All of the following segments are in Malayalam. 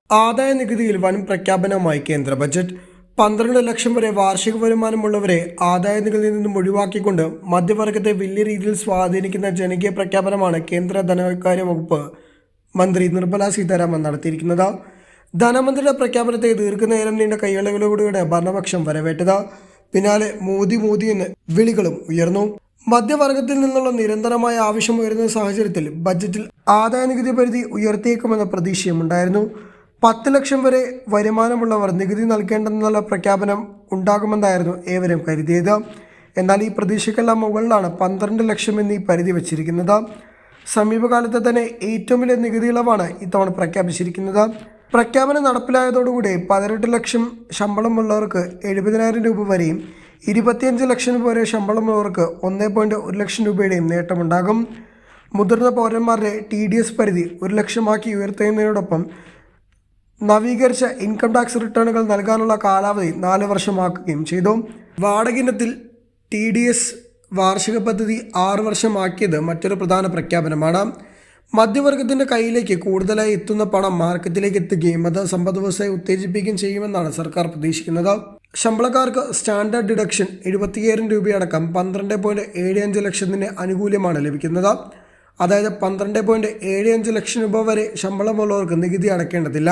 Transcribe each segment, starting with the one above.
ആദായ നികുതിയിൽ വൻ പ്രഖ്യാപനവുമായി കേന്ദ്ര ബജറ്റ്. 12 ലക്ഷം വരെ വാർഷിക വരുമാനമുള്ളവരെ ആദായ നികുതിയിൽ നിന്നും ഒഴിവാക്കിക്കൊണ്ട് മധ്യവർഗത്തെ വലിയ രീതിയിൽ സ്വാധീനിക്കുന്ന ജനകീയ പ്രഖ്യാപനമാണ് കേന്ദ്ര ധനകാര്യ വകുപ്പ് മന്ത്രി നിർമ്മല സീതാരാമൻ നടത്തിയിരിക്കുന്നത്. ധനമന്ത്രിയുടെ പ്രഖ്യാപനത്തെ ദീർഘനേരം നീണ്ട കൈയളവിലൂടെയാണ് ഭരണപക്ഷം വരവേറ്റത്. പിന്നാലെ മോദി എന്ന് വിളികളും ഉയർന്നു. മധ്യവർഗത്തിൽ നിന്നുള്ള നിരന്തരമായ ആവശ്യം ഉയരുന്ന സാഹചര്യത്തിൽ ബജറ്റിൽ ആദായ നികുതി പരിധി ഉയർത്തിയേക്കുമെന്ന പ്രതീക്ഷയുമുണ്ടായിരുന്നു. 10 ലക്ഷം വരെ വരുമാനമുള്ളവർ നികുതി നൽകേണ്ടെന്നുള്ള പ്രഖ്യാപനം ഉണ്ടാകുമെന്നായിരുന്നു ഏവരും കരുതിയത്. എന്നാൽ ഈ പ്രതീക്ഷയ്ക്കെല്ലാം മുകളിലാണ് 12 ലക്ഷം എന്നീ പരിധി വച്ചിരിക്കുന്നത്. സമീപകാലത്തെ തന്നെ ഏറ്റവും വലിയ നികുതി ഇളവാണ് ഇത്തവണ പ്രഖ്യാപിച്ചിരിക്കുന്നത്. പ്രഖ്യാപനം നടപ്പിലായതോടുകൂടി 18 ലക്ഷം ശമ്പളമുള്ളവർക്ക് 70,000 രൂപ വരെയും 25 ലക്ഷം രൂപ വരെ ശമ്പളമുള്ളവർക്ക് 1.1 ലക്ഷം രൂപയുടെയും നേട്ടമുണ്ടാകും. മുതിർന്ന പൗരന്മാരുടെ TDS പരിധി 1 ലക്ഷമാക്കി ഉയർത്തുന്നതിനോടൊപ്പം നവീകരിച്ച ഇൻകം ടാക്സ് റിട്ടേണുകൾ നൽകാനുള്ള കാലാവധി 4 വർഷമാക്കുകയും ചെയ്തു. വാടക ഇനത്തിൽ TDS വാർഷിക പദ്ധതി 6 വർഷമാക്കിയത് മറ്റൊരു പ്രധാന പ്രഖ്യാപനമാണ്. മധ്യവർഗത്തിൻ്റെ കയ്യിലേക്ക് കൂടുതലായി എത്തുന്ന പണം മാർക്കറ്റിലേക്ക് എത്തുകയും അത് സമ്പദ് വ്യവസ്ഥയെ ഉത്തേജിപ്പിക്കുകയും ചെയ്യുമെന്നാണ് സർക്കാർ പ്രതീക്ഷിക്കുന്നത്. ശമ്പളക്കാർക്ക് സ്റ്റാൻഡേർഡ് ഡിഡക്ഷൻ 75,000 രൂപയടക്കം 12.75 ലക്ഷത്തിന് ആനുകൂല്യമാണ് ലഭിക്കുന്നത്. അതായത് 12.75 ലക്ഷം രൂപ വരെ ശമ്പളമുള്ളവർക്ക് നികുതി അടയ്ക്കേണ്ടതില്ല.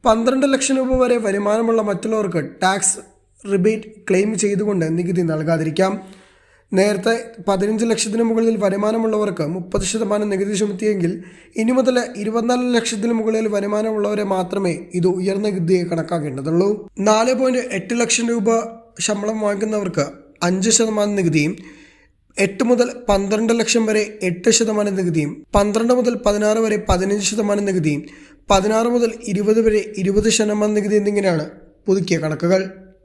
12 ലക്ഷം രൂപ വരെ വരുമാനമുള്ള മറ്റുള്ളവർക്ക് ടാക്സ് റിബേറ്റ് ക്ലെയിം ചെയ്തുകൊണ്ട് നികുതി നൽകാതിരിക്കാം. നേരത്തെ 15 ലക്ഷത്തിന് മുകളിൽ വരുമാനമുള്ളവർക്ക് 30% നികുതി ചുമത്തിയെങ്കിൽ ഇനി മുതൽ 24 ലക്ഷത്തിന് മുകളിൽ വരുമാനമുള്ളവരെ മാത്രമേ ഇത് ഉയർന്ന നികുതിയെ കണക്കാക്കേണ്ടതുള്ളൂ. 4.8 ലക്ഷം രൂപ ശമ്പളം വാങ്ങുന്നവർക്ക് 5% നികുതിയും 8 മുതൽ 12 ലക്ഷം വരെ 8% നികുതിയും 12 മുതൽ 16 വരെ 15% നികുതിയും 16 മുതൽ 20 വരെ 20% നികുതി എന്നിങ്ങനെയാണ് പുതുക്കിയ കണക്കുകൾ.